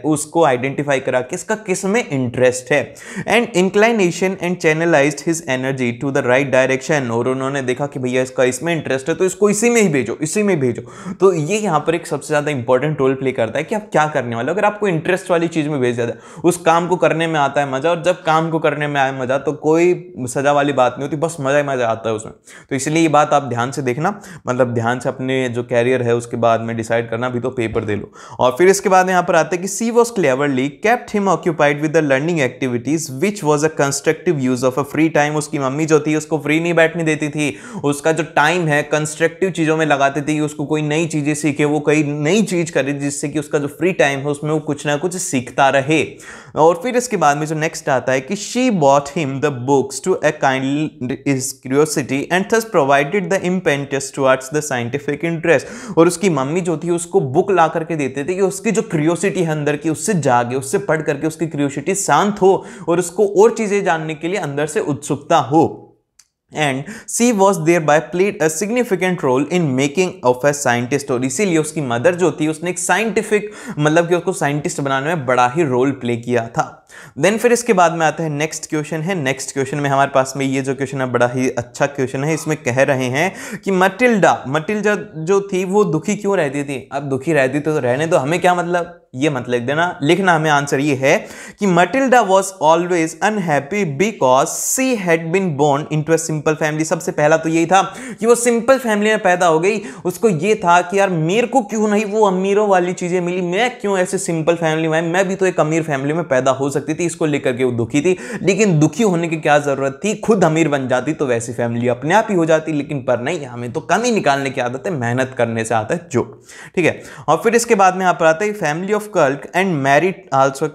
उसको आइडेंटिफाई करा कि इसका किस में इंटरेस्ट है। And inclination and channelised his energy to the right direction, और उन्होंने देखा कि भैया इसका इसमें इंटरेस्ट है तो इसको इसी में ही भेजो, इसी में भेजो। तो ये यहाँ पर एक सबसे ज्यादा इंपॉर्टेंट रोल प्ले करता है कि आप क्या करने वाले हो। अगर आपको इंटरेस्ट वाली चीज में भेज दिया जाए, उस काम को करने में आता है मजा, और जब काम को करने में आए मजा तो कोई सजा वाली बात नहीं होती, बस मजा ही मजा आता है उसमें। तो इसलिए ये बात आप ध्यान से देखना, मतलब ध्यान से अपने जो कैरियर है उसके बाद में डिसाइड करना, भी तो पेपर दे लो। और फिर इसके बाद यहाँ पर आते हैं कि she was cleverly kept him occupied with the learning activities activities which was a constructive use of a free time. उसकी मम्मी जो थी उसको फ्री नहीं बैठने देती थी, उसका जो टाइम है कंस्ट्रक्टिव चीजों में लगाती थी, उसको कोई नई चीजें सीखे, वो कोई नई चीज करे जिससे कि उसका जो फ्री टाइम है उसमें वो कुछ ना कुछ सीखता रहे। और फिर इसके बाद में जो नेक्स्ट आता है कि she bought him the books to a kind his curiosity and thus provided the impetus towards the scientific interest. और उसकी मम्मी जो थी उसको बुक ला करके देते थे कि उसकी जो क्यूरियोसिटी है अंदर की उससे जागे, उससे पढ़ करके उसकी क्यूरियोसिटी शांत हो और उसको और चीजें जानने के लिए अंदर से उत्सुकता हो। And she was there by played a significant role in making of a scientist. और इसीलिए उसकी मदर जो थी उसने एक साइंटिफिक मतलब कि उसको साइंटिस्ट बनाने में बड़ा ही रोल प्ले किया था। देन फिर इसके बाद में आता है नेक्स्ट क्वेश्चन है। नेक्स्ट क्वेश्चन में हमारे पास में ये जो क्वेश्चन है बड़ा ही अच्छा क्वेश्चन है। इसमें कह रहे हैं कि मटिल्डा जो थी वो दुखी क्यों रहती थी। अब दुखी रहती तो रहने दो, हमें क्या मतलब, ये मत लिख देना, लिखना हमें आंसर ये है कि Matilda was always unhappy because she had been born into a simple family. सबसे पहला तो यही था कि वो सिंपल फैमिली में पैदा हो गई। उसको ये था कि यार मेरे को क्यों नहीं वो अमीरों वाली चीजें मिली, मैं क्यों ऐसे सिंपल फैमिली में, मैं भी तो एक अमीर फैमिली में पैदा हो सकती थी। इसको लेकर के वो दुखी थी, लेकिन दुखी होने की क्या जरूरत थी, खुद अमीर बन जाती तो वैसी फैमिली अपने आप ही हो जाती। लेकिन पर नहीं, हमें तो कमी निकालने की आदत है, मेहनत करने से आता है जो, ठीक है। और फिर इसके बाद में यहाँ पर आता है family of clerk and married also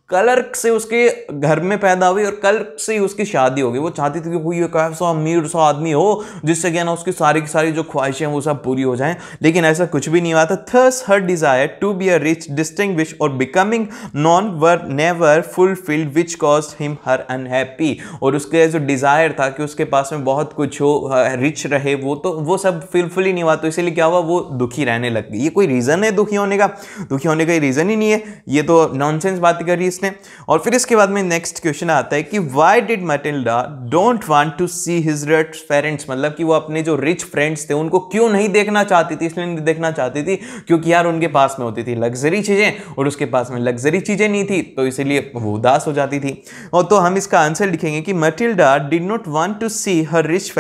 clerk से उसके घर में पैदा हुई और क्लर्क से ही उसकी शादी हो गई। वो चाहती थी कि कोई एक ऐसा अमीर सा आदमी हो जिससे क्या ना उसकी सारी की सारी जो ख्वाहिशें वो सब पूरी हो जाएं, लेकिन ऐसा कुछ भी नहीं हुआ था। Thus her desire to be a rich distinguish और becoming known were never fulfilled which caused him her unhappy. और उसके जो डिजायर था कि उसके पास में बहुत कुछ हो, रिच रहे, वो तो वो सब फुलफिल ही नहीं हुआ, तो इसीलिए क्या हुआ, वो दुखी रहने लग गई। ये कोई रीजन है दुखी होने का? दुखी होने का रीजन ही नहीं है, ये तो नॉनसेंस बात कर रही है इसने। और फिर इसके बाद में नेक्स्ट क्वेश्चन आता है कि why did Matilda don't want to see his rich parents. मतलब कि वो अपने जो रिच फ्रेंड्स थे उनको क्यों नहीं देखना चाहती थी। इसलिए नहीं देखना चाहती थी क्योंकि यार उनके पास में होती थी लग्जरी चीजें और उसके पास में लग्जरी चीजें नहीं थी, तो इसीलिए वो उदास हो जाती थी। और तो हम इसका आंसर लिखेंगे कि Matilda did not want to see her rich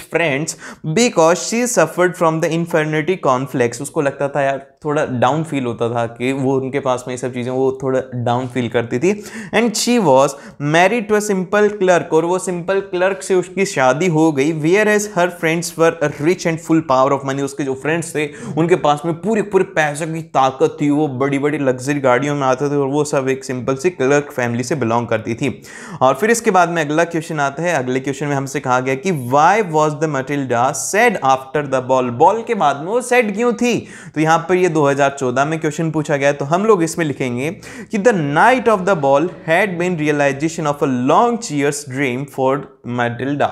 friends because she suffered from the inferiority complex. उसको लगता था यार, थोड़ा डाउन फील होता था कि वो उनके पास में ये सब चीजें, वो थोड़ा डाउन फील करती थी। And she was married to a simple clerk, और वो सिंपल क्लर्क से उसकी शादी हो गई। Whereas her friends were rich and full power of money. उसके जो फ्रेंड्स थे उनके पास में पूरे पूरे पैसे की ताकत थी, वो बड़ी बड़ी लग्जरी गाड़ियों में आते थे और वो सब एक सिंपल सी क्लर्क फैमिली से बिलोंग करती थी। और फिर इसके बाद में अगला क्वेश्चन आता है। अगले क्वेश्चन में हमसे कहा गया कि why was the Matilda sad after the ball. Ball के बाद में वो सैड क्यों थी? तो यहां पर ये 2014 में क्वेश्चन पूछा गया, तो हम लोग इसमें लिखेंगे कि the night of the ball had been realization of a long year's dream for Matilda।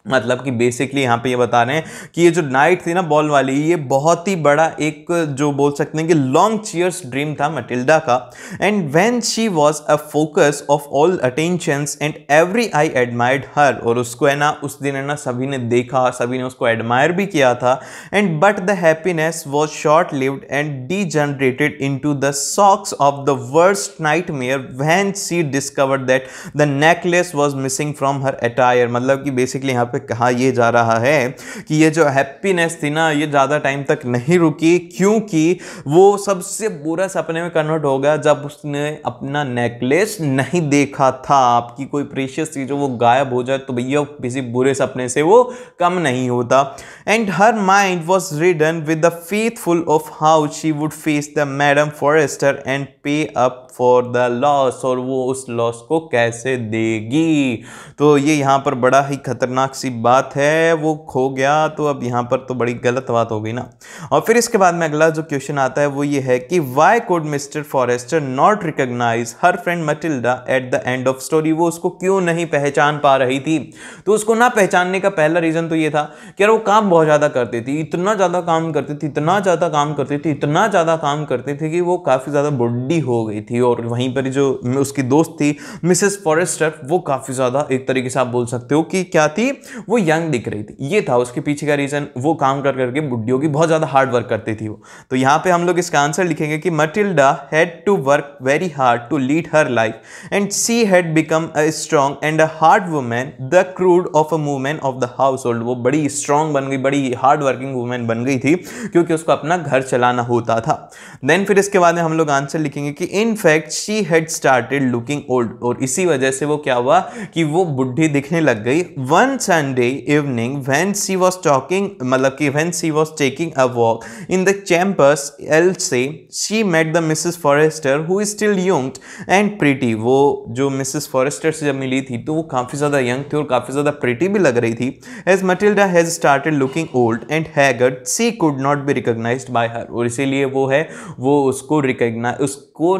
मतलब कि बेसिकली यहाँ पे ये बता रहे हैं कि ये जो नाइट थी ना बॉल वाली, ये बहुत ही बड़ा एक जो बोल सकते हैं कि लॉन्ग चीयर्स ड्रीम था मटिल्डा का। And when she was a focus of all attentions and every eye admired her. और उसको है ना उस दिन है ना सभी ने देखा, सभी ने उसको एडमायर भी किया था। And but the happiness was short lived and degenerated into the shocks of the worst nightmare when she discovered that the necklace was missing from her attire. मतलब कि बेसिकली यहाँ पे कहा यह जा रहा है कि ये जो हैप्पीनेस थी ना, ये ज्यादा टाइम तक नहीं रुकी, क्योंकि वो सबसे बुरा सपने में कन्वर्ट हो गया जब उसने अपना नेकलेस नहीं देखा था। आपकी कोई प्रीशियस चीज वो गायब हो जाए तो भैया किसी बुरे सपने से वो कम नहीं होता। And her mind was ridden with the faithful of how she would face the madam Forester and pay up for the loss. और वो उस लॉस को कैसे देगी, तो ये यहाँ पर बड़ा ही खतरनाक सी बात है, वो खो गया। तो अब यहाँ पर तो बड़ी गलत बात हो गई ना। और फिर इसके बाद में अगला जो क्वेश्चन आता है वो ये है कि why could mister Forester not recognise her friend Matilda at the end of story. वो उसको क्यों नहीं पहचान पा रही थी? तो उसको ना पहचानने का पहला रीजन तो ये था कि यार वो काम बहुत ज्यादा करती थी, इतना ज्यादा काम करती थी, इतना ज्यादा काम करती थी, इतना ज्यादा काम करती थी कि वो काफी ज्यादा बुढ़ी हो गई थी। और वहीं पर जो उसकी दोस्त थी मिसेस फॉरेस्टर, वो काफी ज्यादा एक तरीके से आप बोल सकते हो कि क्या थी, वो यंग दिख रही थी, ये था उसके पीछे का रीजन। वो काम कर करके बुढ़ी होगी, बहुत ज्यादा हार्ड वर्क करती थी वो। तो यहाँ पे हम लोग इसका आंसर लिखेंगे कि Matilda had to work very hard to lead her life and she had become a strong and a hard women, the crude of a women of the household. वो बड़ी स्ट्रॉन्ग बन गई, बड़ी हार्ड वर्किंग वुमेन बन गई थी, क्योंकि उसको अपना घर चलाना होता था। देन फिर इसके बाद में हम लोग आंसर लिखेंगे कि in fact she had started looking old, और इसी वजह से वो क्या हुआ कि वो बुढ़ी दिखने लग गई। One Sunday evening when she was talking, मतलब कि when she was taking a walk in the Champs Elysees, she met the Mrs Forestier who is still young and pretty. वो जो मिसेस फॉरेस्टर से जब मिली थी तो वो काफी ज्यादा यंग थी और काफी ज्यादा प्रिटी भी लग रही थी। As Matilda has started looking old and haggard, she could not be recognised by her, और इसीलिए वो उसको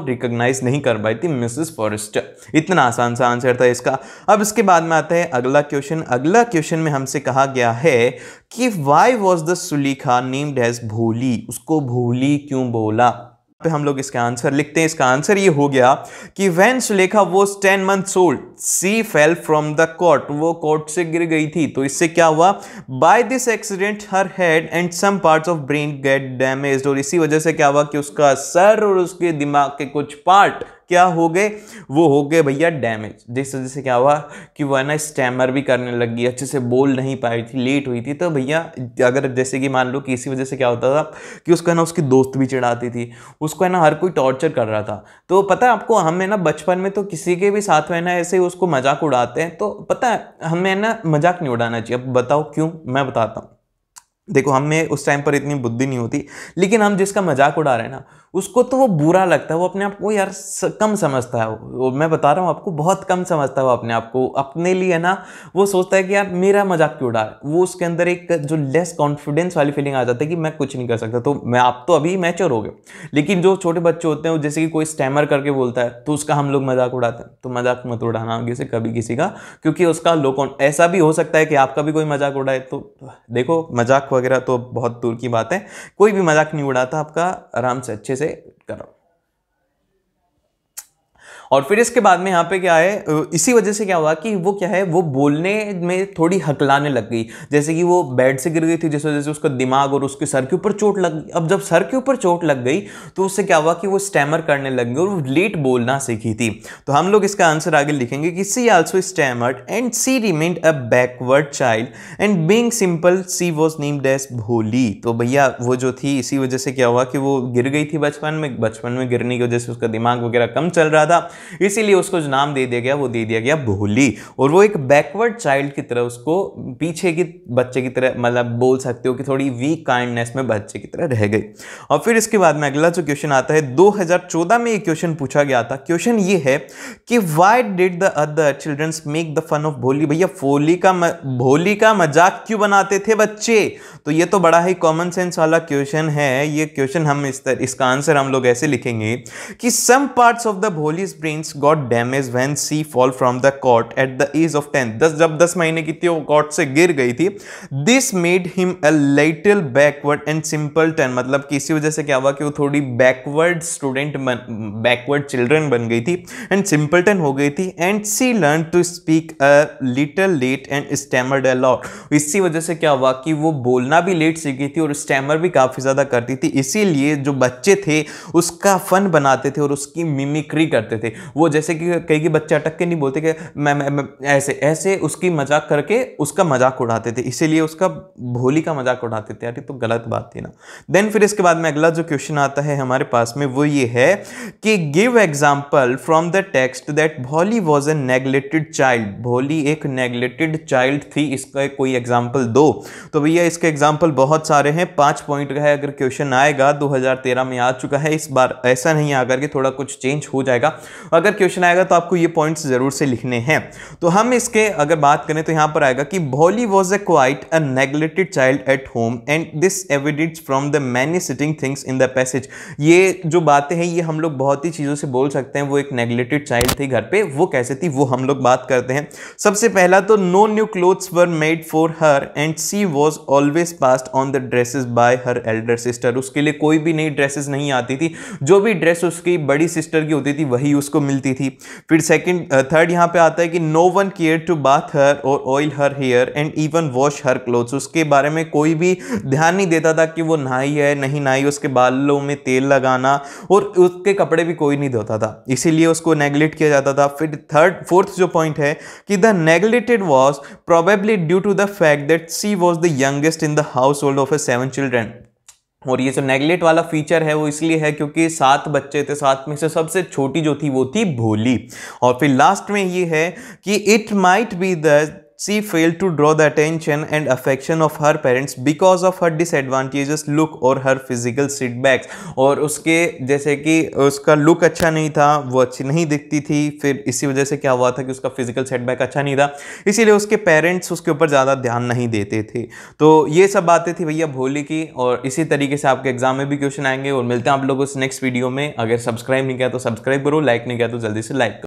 रिकॉग्नाइज नहीं कर पाई थी मिसेस फॉरेस्टर। इतना आसान सा आंसर था इसका। अब इसके बाद में आता है अगला क्वेश्चन। अगला क्वेश्चन में हमसे कहा गया है कि why was the Sulekha named as Bholi, उसको भोली क्यों बोला। पे हम लोग इसका आंसर लिखते हैं। इसका आंसर ये हो गया कि when Sulekha was 10 months old she fell from the cot, वो कॉट से गिर गई थी। तो इससे क्या हुआ, by this accident her head and some parts of brain get damaged, और इसी वजह से क्या हुआ कि उसका सर और उसके दिमाग के कुछ पार्ट क्या हो गए, वो हो गए भैया डैमेज। जिस वजह से क्या हुआ कि वो है ना स्टैमर भी करने लगी, अच्छे से बोल नहीं पाई थी, लेट हुई थी। तो भैया अगर जैसे कि मान लो कि इसी वजह से क्या होता था कि उसको है ना उसकी दोस्त भी चिढ़ाती थी, उसको है ना हर कोई टॉर्चर कर रहा था। तो पता है आपको, हमें ना बचपन में तो किसी के भी साथ में ना ऐसे उसको मजाक उड़ाते हैं, तो पता है हमें ना मजाक नहीं उड़ाना चाहिए। अब बताओ क्यों, मैं बताता हूँ। देखो हमें उस टाइम पर इतनी बुद्धि नहीं होती, लेकिन हम जिसका मजाक उड़ा रहे हैं ना उसको तो वो बुरा लगता है, वो अपने आप को यार कम समझता है। वो मैं बता रहा हूँ आपको, बहुत कम समझता है वो अपने आप को। अपने लिए ना वो सोचता है कि यार मेरा मजाक क्यों उड़ा रहा है, वो उसके अंदर एक जो लेस कॉन्फिडेंस वाली फीलिंग आ जाती है कि मैं कुछ नहीं कर सकता। तो मैं, आप तो अभी मैच्योर हो गए, लेकिन जो छोटे बच्चे होते हैं जैसे कि कोई स्टैमर करके बोलता है तो उसका हम लोग मजाक उड़ाते हैं। तो मजाक मत उड़ाना आगे से कभी किसी का, क्योंकि उसका ऐसा भी हो सकता है कि आपका भी कोई मजाक उड़ाए। तो देखो मजाक वगैरह तो बहुत दूर की बात है, कोई भी मजाक नहीं उड़ाता आपका, आराम से अच्छे से करो। और फिर इसके बाद में यहाँ पे क्या है, इसी वजह से क्या हुआ कि वो क्या है, वो बोलने में थोड़ी हकलाने लग गई। जैसे कि वो बेड से गिर गई थी, जिस वजह से उसका दिमाग और उसके सर के ऊपर चोट लग गई। अब जब सर के ऊपर चोट लग गई तो उससे क्या हुआ कि वो स्टैमर करने लग गई और वो लेट बोलना सीखी थी। तो हम लोग इसका आंसर आगे लिखेंगे कि she also stammered and she remained a backward child and being simple she was named as Bholi. तो भैया वो जो थी, इसी वजह से क्या हुआ कि वो गिर गई थी बचपन में गिरने की वजह से उसका दिमाग वगैरह कम चल रहा था, इसीलिए उसको जो नाम दे दिया गया वो दे दिया गया भोली। और वो एक बैकवर्ड चाइल्ड की तरह, उसको पीछे की बच्चे की तरह, मतलब बोल सकते हो कि थोड़ी वीक काइंडनेस में बच्चे की तरह रह गई। और फिर इसके बाद में अगला जो क्वेश्चन आता है, 2014 में ये क्वेश्चन पूछा गया था। क्वेश्चन ये है कि why did the other childrens make the fun of Bholi. भैया भोली का मजाक क्यों बनाते थे बच्चे। तो ये तो बड़ा ही कॉमन सेंस वाला क्वेश्चन है। ये क्वेश्चन हम इसका आंसर हम लोग ऐसे लिखेंगे कि some parts of the Bholi's brains got damage when she fall from the cot at the age of 10। जब 10 महीने की थी वो कॉट से गिर गई थी। This made him a little backward and simpleton, मतलब कि इसी वजह से क्या हुआ कि वो थोड़ी बैकवर्ड बैकवर्ड चिल्ड्रन बन गई थी एंड सिंपलटन हो गई थी। And she learn to speak a little late and stammered a lot. इसी वजह से क्या हुआ कि वो बोलना भी लेट सीखी थी और स्टैमर भी काफी ज्यादा करती थी। इसीलिए जो बच्चे थे उसका फन बनाते थे और उसकी मिमिक्री करते थे। वो जैसे कि कई बच्चे अटक के नहीं बोलते कि मैं ऐसे ऐसे उसकी मजाक करके उसका मजाक उड़ाते थे, इसीलिए उसका भोली का मजाक उड़ाते थे। यार तो गलत बात थी ना। देन फिर इसके बाद में अगला जो क्वेश्चन आता है हमारे पास में वो ये है कि give example from the text that भोली वाज अ नेग्लेक्टेड चाइल्ड। भोली एक नेग्लेक्टेड चाइल्ड थी, इसका कोई एग्जांपल दो। तो भैया इसके एग्जांपल बहुत सारे हैं, 5 पॉइंट का है। अगर क्वेश्चन आएगा 2013 में आ चुका है, इस बार ऐसा नहीं आकर के थोड़ा कुछ चेंज हो जाएगा। अगर क्वेश्चन आएगा तो आपको ये पॉइंट्स जरूर से लिखने हैं। तो हम इसके अगर बात करें तो यहां पर आएगा कि भोली was a quite a neglected child at home and this evidence from the many sitting things in the passage. ये जो बातें हैं ये हम लोग बहुत ही चीजों से बोल सकते हैं। वो एक नेग्लेक्टेड चाइल्ड थी घर पे, वो कैसे थी वो हम लोग बात करते हैं। सबसे पहला तो no new clothes were made for her and she was always passed on the dresses by her elder sister. उसके लिए कोई भी नई ड्रेसेस नहीं आती थी, जो भी ड्रेस उसकी बड़ी सिस्टर की होती थी वही उसको उसको मिलती थी। फिर थर्ड यहाँ पे आता है कि no one care to bath her और oil her hair and even wash her clothes. उसके बारे में कोई भी ध्यान नहीं देता था कि वो नहाई है नहीं नहाई, उसके बालों में तेल लगाना, और उसके कपड़े भी कोई नहीं धोता था, इसीलिए उसको नेग्लेक्ट किया जाता था। फिर फोर्थ जो पॉइंट है कि the neglected was probably due to the fact that she was the youngest in the household of 7 children. और ये जो नेगलेक्ट वाला फीचर है वो इसलिए है क्योंकि 7 बच्चे थे, 7 में से सबसे छोटी जो थी वो थी भोली। और फिर लास्ट में ये है कि it might be the she failed to draw the attention and affection of her parents because of her disadvantageous look और her physical setbacks। और उसके जैसे कि उसका लुक अच्छा नहीं था, वो अच्छी नहीं दिखती थी, फिर इसी वजह से क्या हुआ था कि उसका फिजिकल सेटबैक अच्छा नहीं था, इसीलिए उसके पेरेंट्स उसके ऊपर ज़्यादा ध्यान नहीं देते थे। तो ये सब बातें थी भैया भोली की, और इसी तरीके से आपके एग्जाम में भी क्वेश्चन आएंगे। और मिलते हैं आप लोगों से नेक्स्ट वीडियो में। अगर सब्सक्राइब नहीं किया तो सब्सक्राइब करो, लाइक नहीं किया तो जल्दी से लाइक करो।